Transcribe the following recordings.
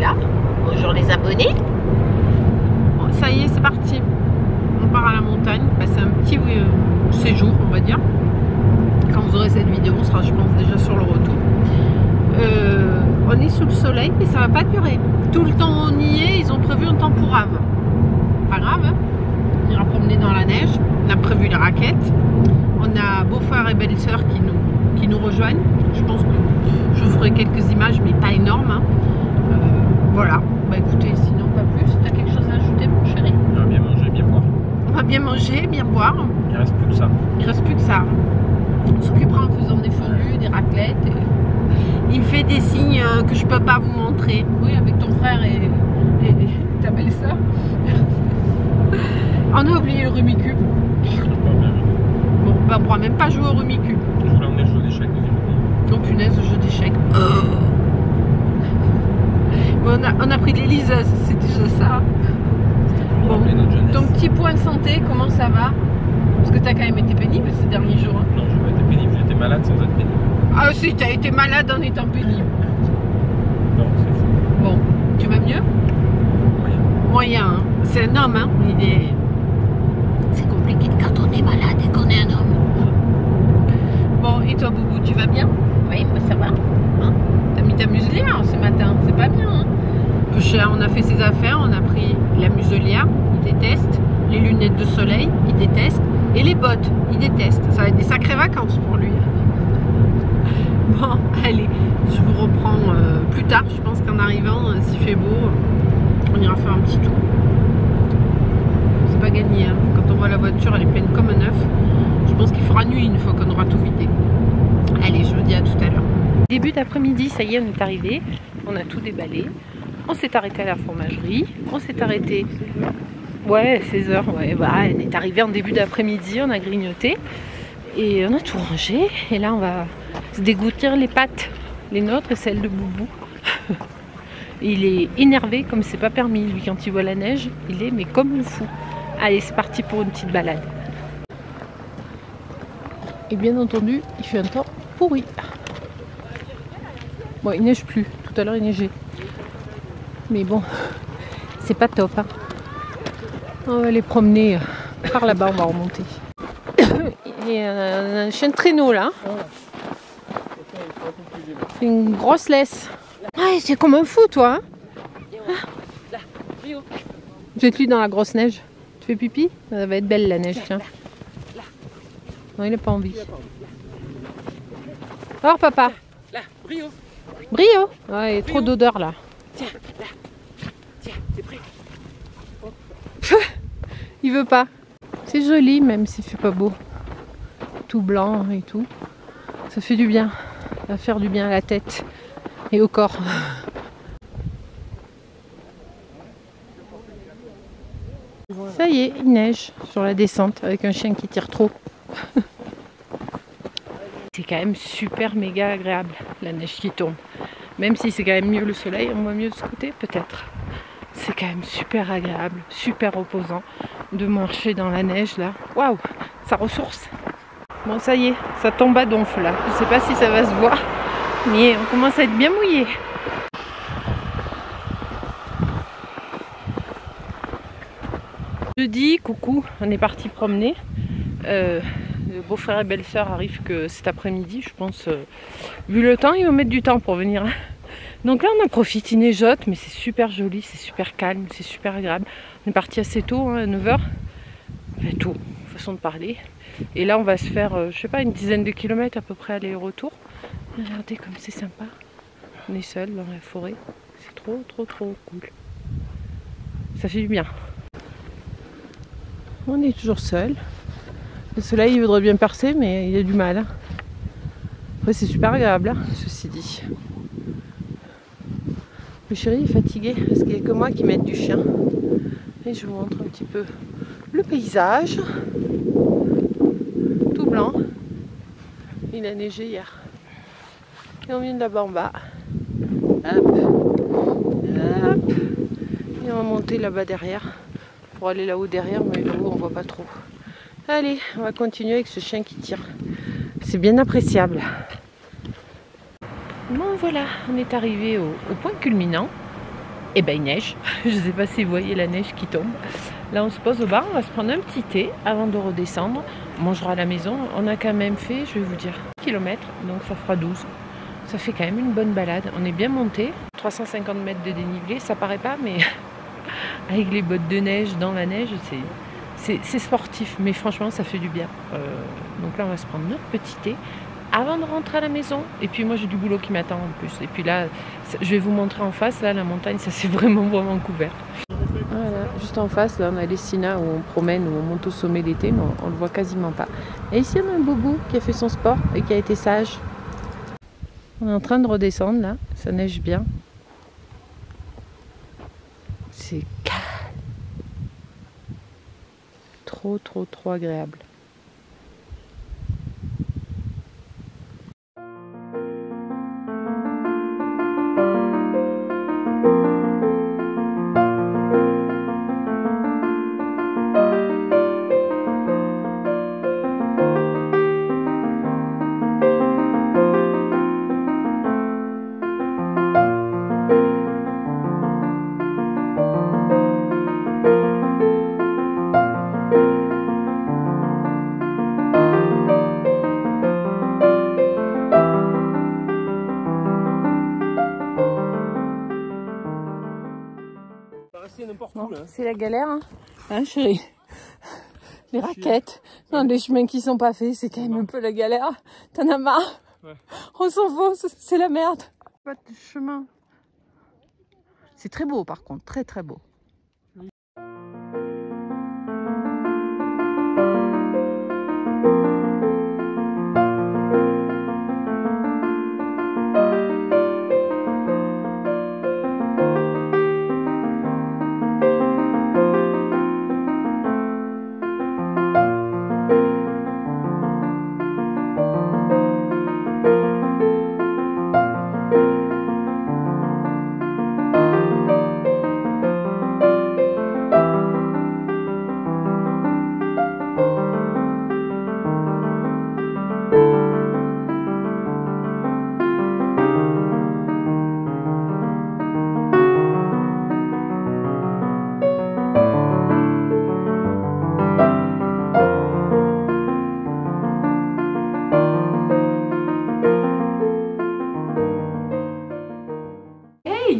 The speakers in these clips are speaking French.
là. Bonjour les abonnés. Bon, ça y est, c'est parti. On part à la montagne. C'est un petit séjour, on va dire. Quand vous aurez cette vidéo, on sera, je pense, déjà sur le retour. On est sous le soleil, mais ça va pas durer. Tout le temps on y est, ils ont prévu un temps pour Ave. Pas grave, hein. On ira promener dans la neige. On a prévu les raquettes. On a beau-frère et belle-sœur qui nous rejoignent. Je pense que je vous ferai quelques images, mais pas énormes. Hein. Voilà. Bah écoutez, sinon pas plus. Tu as quelque chose à ajouter, mon chéri? On va bien manger, bien boire. On va bien manger, bien boire. Il reste plus que ça. Il reste plus que ça. On s'occupera en faisant des fondus, des raclettes. Il me fait des signes que je peux pas vous montrer. Oui, avec ton frère et ta belle-sœur. On a oublié le Rumicube. Bon, ben on pourra même pas jouer au Rumicube. Je voulais emmener le jeu d'échecs. Oh punaise, le jeu d'échecs. Bon, on a pris de l'Élysée, c'est déjà ça. Bon, ton petit point santé, comment ça va? Parce que tu as quand même été pénible ces derniers jours. Hein. Non, j'ai pas été pénible, j'ai été malade sans être pénible. Ah si, tu as été malade en étant pénible. Non, c'est fou. Bon, tu vas mieux? Moyen. Moyen, hein. C'est un homme, hein. C'est compliqué quand on est malade et qu'on est un homme. Bon, et toi Boubou, tu vas bien? Oui, moi ça va. Hein? T'as mis ta muselière ce matin, c'est pas bien. Hein? On a fait ses affaires, on a pris la muselière, il déteste. Les lunettes de soleil, il déteste. Et les bottes, il déteste. Ça va être des sacrées vacances pour lui. Bon, allez, je vous reprends plus tard. Je pense qu'en arrivant, s'il fait beau, on ira faire un petit tour. C'est pas gagné, hein. Quand on voit la voiture, elle est pleine comme un œuf. Je pense qu'il fera nuit une fois qu'on aura tout vidé. Allez, je vous dis à tout à l'heure. Début d'après-midi, ça y est, on est arrivé. On a tout déballé. On s'est arrêté à la fromagerie. On s'est arrêté... Ouais, 16h. Ouais, bah, on est arrivé en début d'après-midi. On a grignoté. Et on a tout rangé. Et là, on va se dégoûtir les pâtes. Les nôtres et celles de Boubou. Il est énervé comme c'est pas permis. Lui, quand il voit la neige, il est mais comme un fou. Allez, c'est parti pour une petite balade. Et bien entendu, il fait un temps pourri. Bon, il neige plus. Tout à l'heure, il neigeait. Mais bon, c'est pas top. Hein. On va aller promener par là-bas, on va remonter. Il y a un chien de traîneau là. C'est une grosse laisse. Ouais, c'est comme un fou, toi. Hein. Jette-lui dans la grosse neige. Tu fais pipi? Ça va être belle la neige, tiens. Non, il n'a pas envie. Alors, papa. Là, Brio. Brio? Ouais, il y a trop d'odeur là. Tiens, là. Tiens, t'es prêt? Il veut pas. C'est joli, même s'il fait pas beau. Tout blanc et tout. Ça fait du bien. Ça va faire du bien à la tête et au corps. Ça y est, il neige sur la descente avec un chien qui tire trop. C'est quand même super méga agréable la neige qui tombe. Même si c'est quand même mieux le soleil, on voit mieux de ce côté peut-être. C'est quand même super agréable, super reposant de marcher dans la neige là. Waouh, ça ressource. Bon, ça y est, ça tombe à donf là. Je sais pas si ça va se voir, mais on commence à être bien mouillé. Jeudi, coucou, on est parti promener. Le beau-frère et belle-sœur arrivent que cet après-midi, je pense. Vu le temps, ils vont mettre du temps pour venir. Donc là, on en profite, il neigeote, mais c'est super joli, c'est super calme, c'est super agréable. On est parti assez tôt, hein, à 9h. Enfin, tôt, façon de parler. Et là, on va se faire, je sais pas, une dizaine de kilomètres à peu près aller-retour. Regardez comme c'est sympa. On est seul dans la forêt. C'est trop, trop, trop cool. Ça fait du bien. On est toujours seul. Le soleil, il voudrait bien percer, mais il a du mal. Hein. Après, c'est super agréable, hein, ceci dit. Le chéri est fatigué parce qu'il n'y a que moi qui m'aide du chien. Et je vous montre un petit peu le paysage. Tout blanc. Il a neigé hier. Et on vient de là-bas en bas. Hop. Hop. Et on va monter là-bas derrière. Pour aller là-haut derrière, mais là-haut on voit pas trop. Allez, on va continuer avec ce chien qui tire. C'est bien et ben il neige. Je sais pas si vous voyez la neige qui tombe. Là on se pose au bar, on va se prendre un petit thé avant de redescendre. On mangera à la maison. On a quand même fait, je vais vous dire, 1 km, donc ça fera 12. Ça fait quand même une bonne balade. On est bien monté, 350 mètres de dénivelé, ça paraît pas, mais avec les bottes de neige dans la neige, c'est sportif, mais franchement ça fait du bien. Donc là on va se prendre notre petit thé avant de rentrer à la maison. Et puis moi j'ai du boulot qui m'attend en plus. Et puis là, je vais vous montrer en face, là la montagne, ça c'est vraiment couvert. Voilà, juste en face, là on a l'Essina où on promène, où on monte au sommet l'été, mais on le voit quasiment pas. Et ici on a un boubou qui a fait son sport et qui a été sage. On est en train de redescendre là, ça neige bien. C'est calme. Trop agréable. Bon, c'est la galère, hein chérie? Les raquettes, non, les chemins qui sont pas faits, c'est quand même un peu la galère. T'en as marre? Ouais. On s'en fout, c'est la merde. Pas de chemin. C'est très beau par contre, très beau.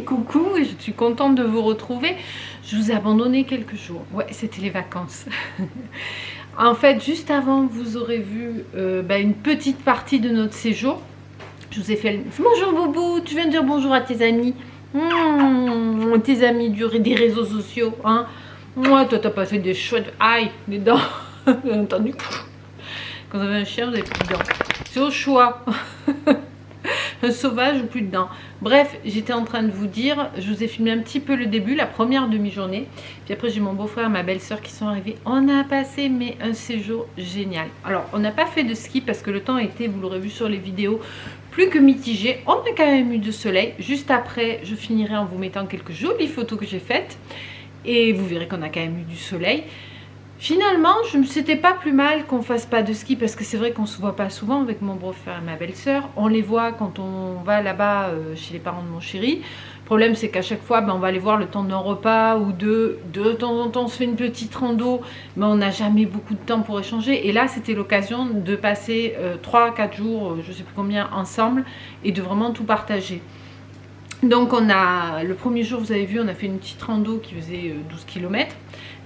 Coucou, je suis contente de vous retrouver. Je vous ai abandonné quelques jours. Ouais, c'était les vacances. En fait, juste avant, vous aurez vu une petite partie de notre séjour. Je vous ai fait le... Bonjour Boubou, tu viens de dire bonjour à tes amis. Tes amis des réseaux sociaux. Hein. Moi, toi, t'as passé des chouettes... Aïe, des dents. Vous avez entendu? Quand vous avez un chien, vous avez plus de dents. C'est au choix. Un sauvage ou plus de dents. Bref, j'étais en train de vous dire, je vous ai filmé un petit peu le début, la première demi-journée. Puis après, j'ai mon beau-frère et ma belle-sœur qui sont arrivés. On a passé un séjour génial. Alors, on n'a pas fait de ski parce que le temps était, vous l'aurez vu sur les vidéos, plus que mitigé. On a quand même eu du soleil. Juste après, je finirai en vous mettant quelques jolies photos que j'ai faites. Et vous verrez qu'on a quand même eu du soleil. Finalement, c'était pas plus mal qu'on fasse pas de ski parce que c'est vrai qu'on se voit pas souvent avec mon beau-frère et ma belle-sœur. On les voit quand on va là-bas chez les parents de mon chéri. Le problème, c'est qu'à chaque fois, on va les voir le temps d'un repas ou de temps en temps, on se fait une petite rando, mais on n'a jamais beaucoup de temps pour échanger. Et là, c'était l'occasion de passer 3-4 jours, je sais plus combien, ensemble et de vraiment tout partager. Donc le premier jour, vous avez vu, on a fait une petite rando qui faisait 12 km.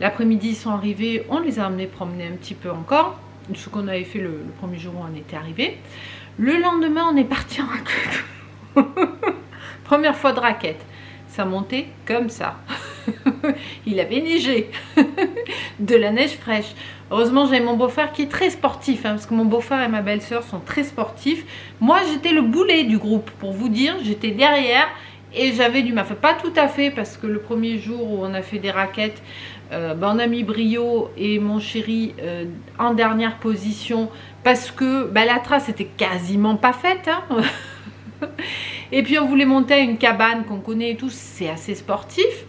L'après-midi, ils sont arrivés, on les a amenés promener un petit peu encore. Ce qu'on avait fait le premier jour où on était arrivés. Le lendemain, on est parti en raquette. Première fois de raquette. Ça montait comme ça. Il avait neigé. De la neige fraîche. Heureusement, j'avais mon beau-frère qui est très sportif. Parce que mon beau-frère et ma belle-sœur sont très sportifs. Moi, j'étais le boulet du groupe. Pour vous dire, j'étais derrière. Et j'avais du mal. Enfin, pas tout à fait. Parce que le premier jour où on a fait des raquettes, on a mis Brio et mon chéri en dernière position. Parce que la trace était quasiment pas faite. Et puis, on voulait monter à une cabane qu'on connaît et tout. C'est assez sportif.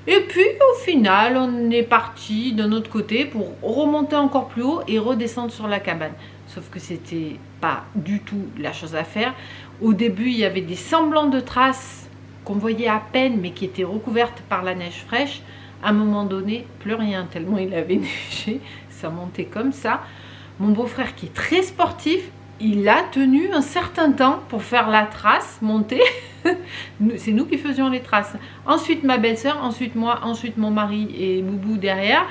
Et puis au final, on est parti de notre côté pour remonter encore plus haut et redescendre sur la cabane. Sauf que c'était pas du tout la chose à faire. Au début, il y avait des semblants de traces qu'on voyait à peine, mais qui était recouverte par la neige fraîche. À un moment donné, plus rien, tellement il avait neigé, ça montait comme ça. Mon beau-frère qui est très sportif, il a tenu un certain temps pour faire la trace, monter. C'est nous qui faisions les traces. Ensuite ma belle-sœur, ensuite moi, ensuite mon mari et Boubou derrière.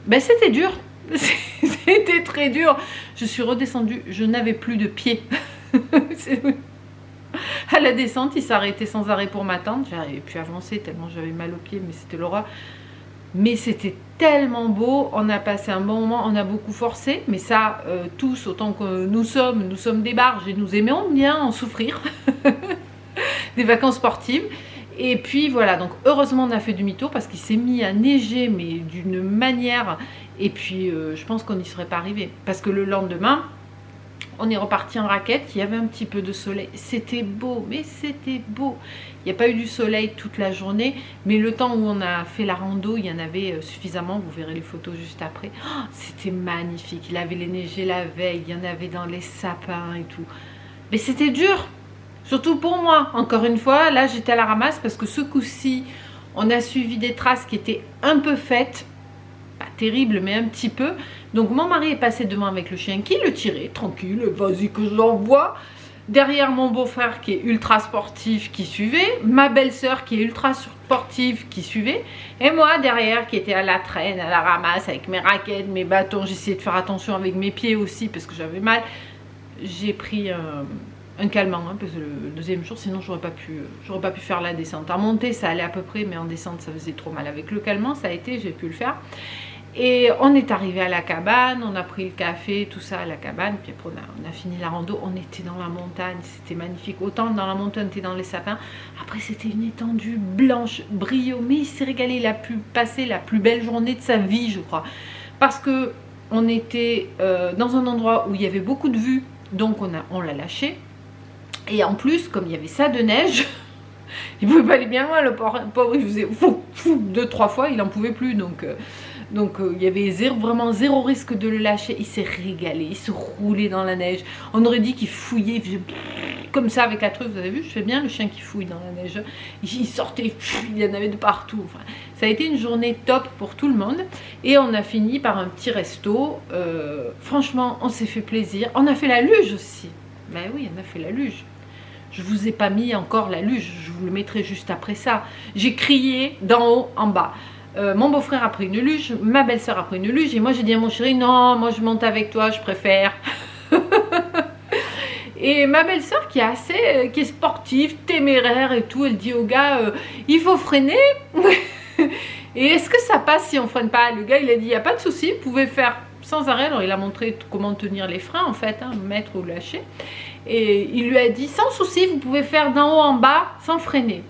Ben, c'était dur, c'était très dur. Je suis redescendue, je n'avais plus de pied. À la descente, il s'arrêtait sans arrêt pour m'attendre. J'arrivais plus à avancer tellement j'avais mal aux pieds, mais c'était l'horreur. Mais c'était tellement beau, on a passé un bon moment, on a beaucoup forcé, mais ça, tous, autant que nous sommes des barges et nous aimons bien en souffrir, des vacances sportives. Et puis voilà, donc heureusement on a fait du mytho parce qu'il s'est mis à neiger, mais d'une manière, et puis je pense qu'on n'y serait pas arrivé. Parce que le lendemain, on est reparti en raquette, il y avait un petit peu de soleil, c'était beau, mais c'était beau. Il n'y a pas eu du soleil toute la journée, mais le temps où on a fait la rando, il y en avait suffisamment, vous verrez les photos juste après. Oh, c'était magnifique, il avait les neigé la veille, il y en avait dans les sapins et tout. Mais c'était dur, surtout pour moi. Encore une fois, là j'étais à la ramasse parce que ce coup-ci, on a suivi des traces qui étaient un peu faites, pas terrible mais un petit peu. Donc mon mari est passé devant avec le chien qui le tirait tranquille, vas-y que je l'envoie. Derrière mon beau-frère qui est ultra sportif qui suivait, ma belle-sœur qui est ultra sportive qui suivait, et moi derrière qui était à la traîne, à la ramasse avec mes raquettes, mes bâtons. J'essayais de faire attention avec mes pieds aussi parce que j'avais mal. J'ai pris un calmant hein, parce que le deuxième jour sinon j'aurais pas pu faire la descente. En montée ça allait à peu près, mais en descente ça faisait trop mal. Avec le calmant ça a été, j'ai pu le faire. Et on est arrivé à la cabane, on a pris le café, tout ça à la cabane, puis après on a fini la rando, on était dans la montagne, c'était magnifique. Autant dans la montagne, on était dans les sapins, après c'était une étendue blanche, brio, mais il s'est régalé, il a pu passer la plus belle journée de sa vie, je crois. Parce que on était dans un endroit où il y avait beaucoup de vues, donc on l'a lâché. Et en plus, comme il y avait ça de neige, il ne pouvait pas aller bien loin, le pauvre, il faisait fou, 2-3 fois, il n'en pouvait plus, donc il y avait vraiment zéro risque de le lâcher. Il s'est régalé, il se roulait dans la neige. On aurait dit qu'il fouillait, il faisait comme ça avec la truffe. Vous avez vu, je fais bien le chien qui fouille dans la neige. Il sortait, il y en avait de partout. Enfin, ça a été une journée top pour tout le monde. Et on a fini par un petit resto. Franchement, on s'est fait plaisir. On a fait la luge aussi. Ben oui, on a fait la luge. Je vous ai pas mis encore la luge, je vous le mettrai juste après ça. J'ai crié d'en haut en bas. Mon beau-frère a pris une luge, ma belle-sœur a pris une luge et moi j'ai dit à mon chéri non, moi je monte avec toi, je préfère. Et ma belle-sœur qui est sportive, téméraire et tout, elle dit au gars il faut freiner. Et est-ce que ça passe si on freine pas? Le gars il a dit il n'y a pas de souci, vous pouvez faire sans arrêt. Alors il a montré comment tenir les freins en fait, hein, mettre ou lâcher. Et il lui a dit sans souci, vous pouvez faire d'en haut en bas sans freiner.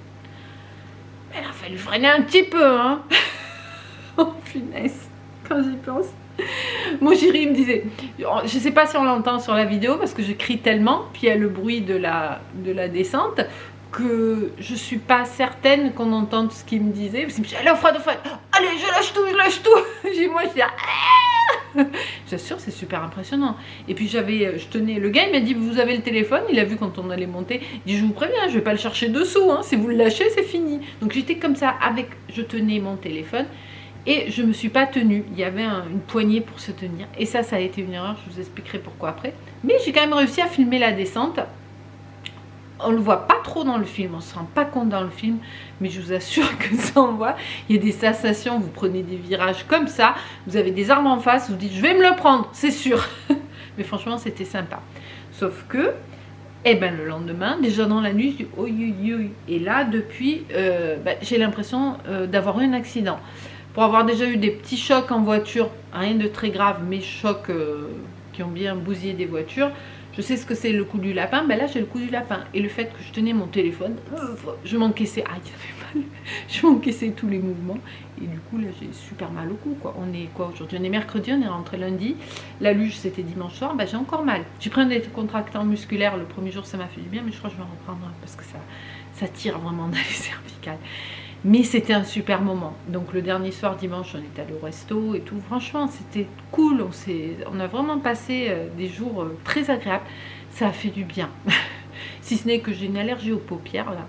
Il a fallu freiner un petit peu, hein. Oh punaise, quand j'y pense. Mon chéri me disait, je sais pas si on l'entend sur la vidéo parce que je crie tellement, puis il y a le bruit de la descente, que je suis pas certaine qu'on entende ce qu'il me disait. Parce que je me dis, allez, Fred, allez, je lâche tout, je lâche tout. Moi, je dis, j'assure, c'est super impressionnant. Et puis je tenais, le gars il m'a dit, vous avez le téléphone, il a vu quand on allait monter, il dit, je vous préviens, je vais pas le chercher dessous, hein. Si vous le lâchez, c'est fini. Donc j'étais comme ça, je tenais mon téléphone. Et je ne me suis pas tenue, il y avait une poignée pour se tenir. Et ça a été une erreur, je vous expliquerai pourquoi après. Mais j'ai quand même réussi à filmer la descente. On ne le voit pas trop dans le film, on ne se rend pas compte dans le film. Mais je vous assure que ça on voit. Il y a des sensations, vous prenez des virages comme ça. Vous avez des arbres en face, vous dites je vais me le prendre, c'est sûr. Mais franchement c'était sympa. Sauf que, eh ben, le lendemain, déjà dans la nuit, je dis oh, et là depuis, j'ai l'impression d'avoir eu un accident. Pour avoir déjà eu des petits chocs en voiture, rien de très grave, mais chocs qui ont bien bousillé des voitures, je sais ce que c'est le coup du lapin. Ben là j'ai le coup du lapin. Et le fait que je tenais mon téléphone, je m'encaissais, ça fait mal, je m'encaissais tous les mouvements. Et du coup là j'ai super mal au cou quoi. On est quoi aujourd'hui? On est mercredi, on est rentré lundi. La luge c'était dimanche soir, ben, j'ai encore mal. J'ai pris un décontractant musculaire, le premier jour ça m'a fait du bien, mais je crois que je vais en reprendre parce que ça tire vraiment dans les cervicales. Mais c'était un super moment. Donc le dernier soir, dimanche, on est allé au resto et tout. Franchement, c'était cool. On a vraiment passé des jours très agréables. Ça a fait du bien. Si ce n'est que j'ai une allergie aux paupières là.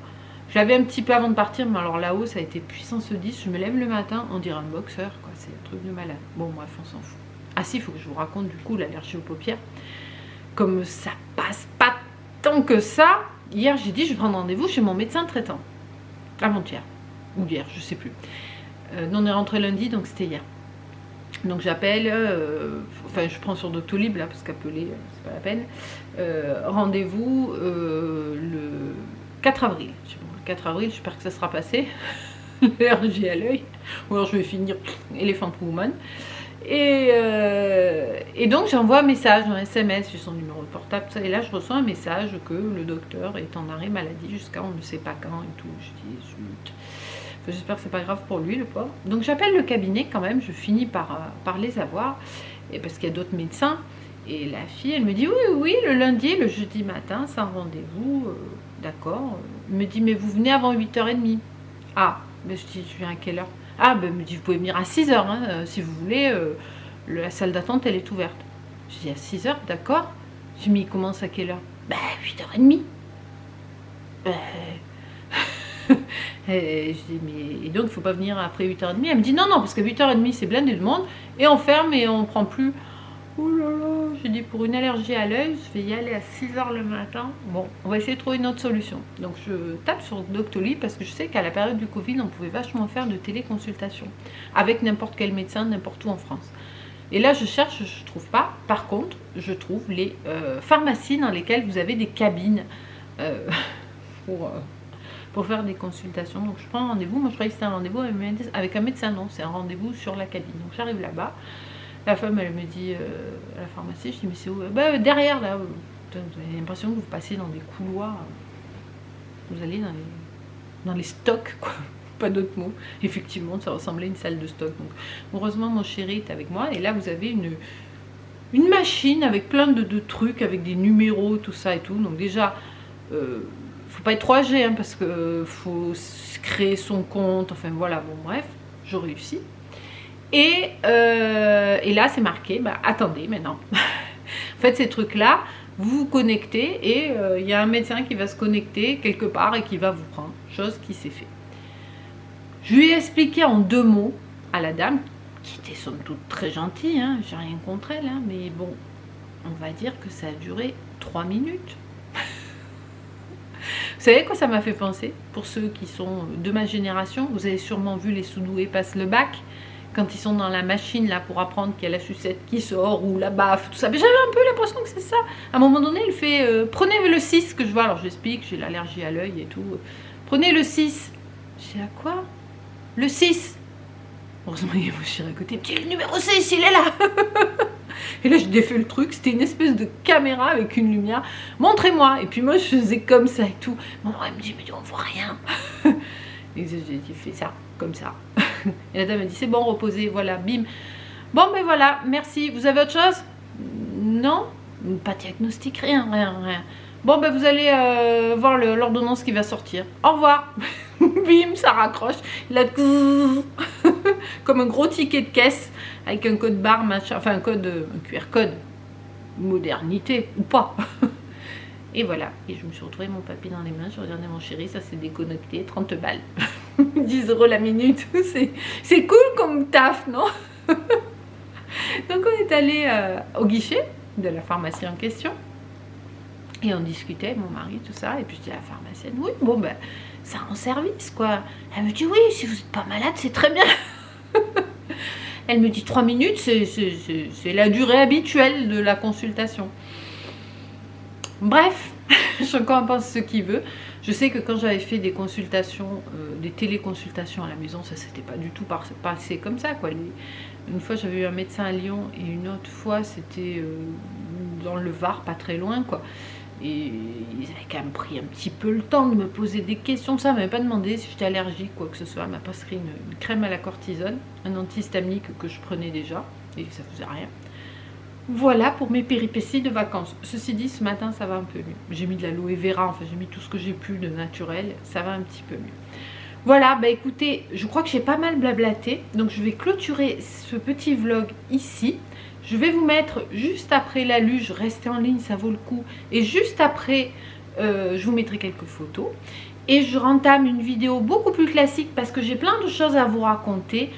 Je l'avais un petit peu avant de partir, mais alors là-haut, ça a été puissance 10. Je me lève le matin, on dirait un boxeur, quoi. C'est un truc de malade. Bon, bref, on s'en fout. Ah si, il faut que je vous raconte du coup l'allergie aux paupières. Comme ça passe pas tant que ça, hier j'ai dit je vais prendre rendez-vous chez mon médecin traitant. Avant-hier, ou hier, je sais plus. On est rentré lundi, donc c'était hier. Donc j'appelle, enfin je prends sur Doctolib là, parce qu'appeler, c'est pas la peine. Rendez-vous le 4 avril. Je dis, bon, le 4 avril, j'espère que ça sera passé. L'allergie à l'œil. Ou alors je vais finir Elephant Woman. Et donc j'envoie un message, un SMS, j'ai son numéro de portable, et là je reçois un message que le docteur est en arrêt maladie jusqu'à on ne sait pas quand et tout. Je dis zut. J'espère que c'est pas grave pour lui, le pauvre. Donc j'appelle le cabinet quand même, je finis par les avoir, et parce qu'il y a d'autres médecins. Et la fille, elle me dit oui, le lundi, le jeudi matin, c'est un rendez-vous, d'accord. Elle me dit mais vous venez avant 8h30. Ah, ben, je dis je viens à quelle heure? Ah, ben, elle me dit, vous pouvez venir à 6h, hein, si vous voulez, la salle d'attente, elle est ouverte. Je dis, à 6h, d'accord. Je dis, mais il commence à quelle heure? Ben, 8h30. Et je dis, mais... Et donc, il ne faut pas venir après 8h30. Elle me dit, non, parce qu'à 8h30, c'est blindé de monde, et on ferme et on ne prend plus. Oh là là, j'ai dit, pour une allergie à l'œil, je vais y aller à 6h le matin. Bon, on va essayer de trouver une autre solution. Donc je tape sur Doctolib parce que je sais qu'à la période du Covid, on pouvait vachement faire de téléconsultation avec n'importe quel médecin, n'importe où en France. Et là, je cherche, je ne trouve pas. Par contre, je trouve les pharmacies dans lesquelles vous avez des cabines pour faire des consultations. Donc je prends un rendez-vous. Moi, je croyais que c'était un rendez-vous avec un médecin. Non, c'est un rendez-vous sur la cabine. Donc j'arrive là-bas. La femme, elle me dit à la pharmacie, je dis, mais c'est où? Bah, derrière, là. Vous avez l'impression que vous passez dans des couloirs. Vous allez dans les stocks, quoi. Pas d'autre mot. Effectivement, ça ressemblait à une salle de stock. Donc, heureusement, mon chéri est avec moi. Et là, vous avez une machine avec plein de trucs, avec des numéros, tout ça et tout. Donc déjà, faut pas être 3G, hein, parce que faut créer son compte. Enfin, voilà, bon, bref, je réussis. Et là, c'est marqué, bah, attendez maintenant. En fait, ces trucs-là, vous vous connectez et il y a un médecin qui va se connecter quelque part et qui va vous prendre, chose qui s'est fait. Je lui ai expliqué en 2 mots à la dame, qui était somme toute très gentille, hein, j'ai rien contre elle, hein, mais bon, on va dire que ça a duré 3 minutes. Vous savez quoi ça m'a fait penser? Pour ceux qui sont de ma génération, vous avez sûrement vu les sous-doués passent le bac. Quand ils sont dans la machine là pour apprendre qu'il y a la sucette qui sort ou la baffe, tout ça. Mais j'avais un peu l'impression que c'est ça. À un moment donné, elle fait prenez le 6 que je vois. Alors j'explique, j'ai l'allergie à l'œil et tout. Prenez le 6. Je dis à quoi? Le 6. Heureusement, il y a mon chéri à côté. Il me dit le numéro 6, il est là. Et là, je défais le truc. C'était une espèce de caméra avec une lumière. Montrez-moi. Et puis moi, je faisais comme ça et tout. Mon mari me dit, mais on voit rien. Et j'ai dit, fais ça, comme ça. Et la dame m'a dit, c'est bon, reposez, voilà, bim. Bon, ben voilà, merci. Vous avez autre chose? Non? Pas de diagnostic, rien. Bon, ben vous allez voir l'ordonnance qui va sortir. Au revoir. Bim, ça raccroche. Il a comme un gros ticket de caisse avec un code barre, machin, enfin un QR code. Modernité, ou pas. Et voilà, et je me suis retrouvée mon papier dans les mains, je regardais mon chéri, ça s'est déconnecté, 30 balles. 10 € la minute, c'est cool comme taf, non? Donc on est allé au guichet de la pharmacie en question, et on discutait, mon mari, tout ça, et puis je dis à la pharmacienne, oui, bon ben, ça rend service, quoi. Elle me dit, oui, si vous n'êtes pas malade, c'est très bien. Elle me dit, 3 minutes, c'est la durée habituelle de la consultation. Bref, chacun pense ce qu'il veut. Je sais que quand j'avais fait des consultations, des téléconsultations à la maison, ça s'était pas du tout passé comme ça, quoi. Une fois j'avais eu un médecin à Lyon et une autre fois c'était dans le Var, pas très loin, quoi. Et ils avaient quand même pris un petit peu le temps de me poser des questions. Ça, elle m'avait pas demandé si j'étais allergique, quoi que ce soit. Elle m'a prescrit une crème à la cortisone, un antihistaminique que je prenais déjà et ça faisait rien. Voilà pour mes péripéties de vacances. Ceci dit, ce matin, ça va un peu mieux. J'ai mis de l'aloe vera, enfin j'ai mis tout ce que j'ai pu de naturel. Ça va un petit peu mieux. Voilà, bah écoutez, je crois que j'ai pas mal blablaté. Donc je vais clôturer ce petit vlog ici. Je vais vous mettre juste après la luge, restez en ligne, ça vaut le coup. Et juste après, je vous mettrai quelques photos. et je rentame une vidéo beaucoup plus classique parce que j'ai plein de choses à vous raconter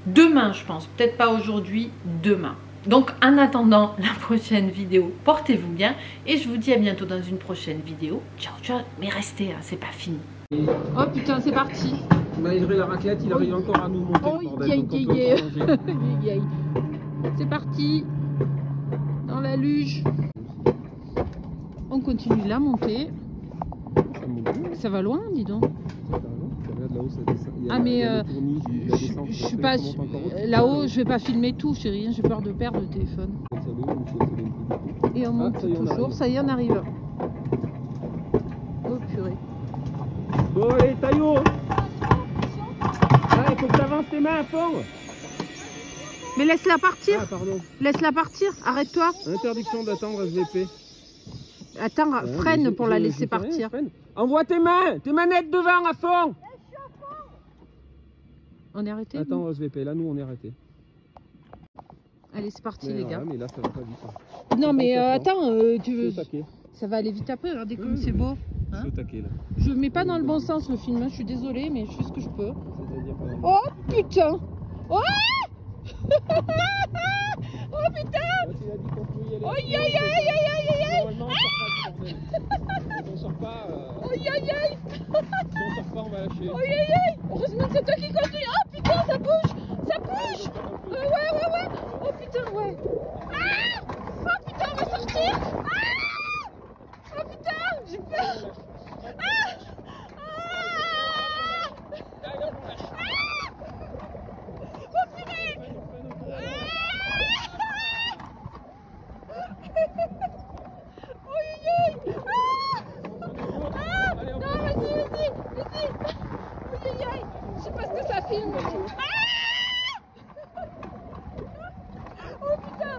demain, je pense. Peut-être pas aujourd'hui, demain. Donc en attendant la prochaine vidéo, portez-vous bien et je vous dis à bientôt dans une prochaine vidéo. Ciao, ciao. Mais restez, hein, c'est pas fini. Oh putain, c'est parti. Malgré la raclette, il arrive encore à nous monter le bordel. C'est parti. Dans la luge. On continue la montée. Ça va loin, dis donc. Ah mais je suis pas là-haut, je vais pas filmer tout, chérie. J'ai peur de perdre le téléphone. Et on monte toujours. Ça y est, on arrive. Oh purée. Bon allez, Taillot. Ah, il faut que t'avances tes mains à fond. Mais laisse-la partir. Ah pardon. Laisse-la partir. Arrête-toi. Interdiction d'attendre SVP. Attends, freine pour la laisser partir. Envoie tes manettes devant à fond. On est arrêté? Attends, SVP, là nous on est arrêté. Allez, c'est parti Mais les gars. mais là ça va pas vite. Non mais attends, tu veux... Taquet. Ça va aller vite après, regardez comme c'est beau. Je suis au taquet là. Je mets pas dans le bon sens le film, hein. Je suis désolée mais je fais ce que je peux. C'est-à-dire pas. Oh putain. Oh oh putain. Aïe aïe aïe aïe aïe aïe aïe. On sort pas. Aïe aïe aïe. Si on sort pas, on va lâcher. Aïe aïe aïe. Heureusement que c'est toi qui conduis. Oh putain, ça bouge. Ça bouge. Ouais. Oh putain, ouais. Ah. Oh putain, on va sortir. Ah. Oh putain, j'ai peur. Ah. Oh purée. Non, vas-y. Aïe. Je sais pas ce que ça filme. Oh putain.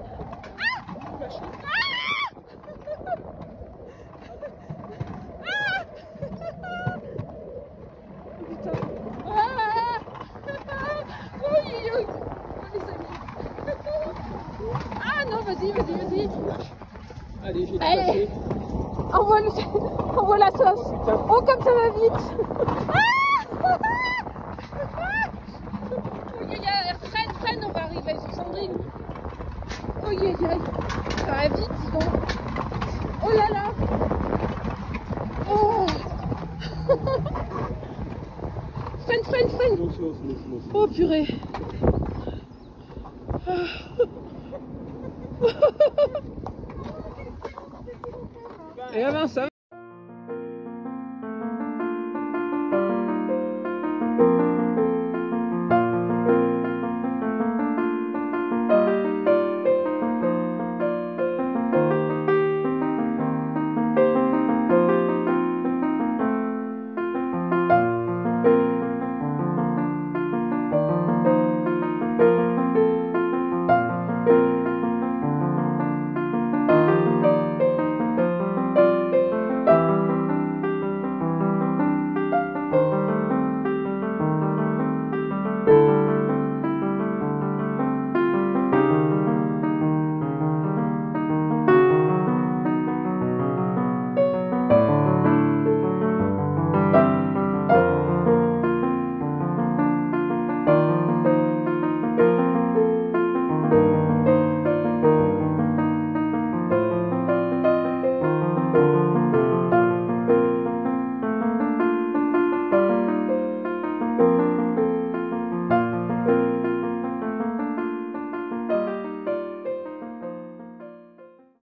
Ah non, vas-y. Allez, j'ai Allez. Envoie la sauce. Oh, comme ça va vite. Freine, on va arriver sur Sandrine. Aïe. Ça va vite, dis donc. Oh là là. Oh. Freine. Oh purée. Et avance.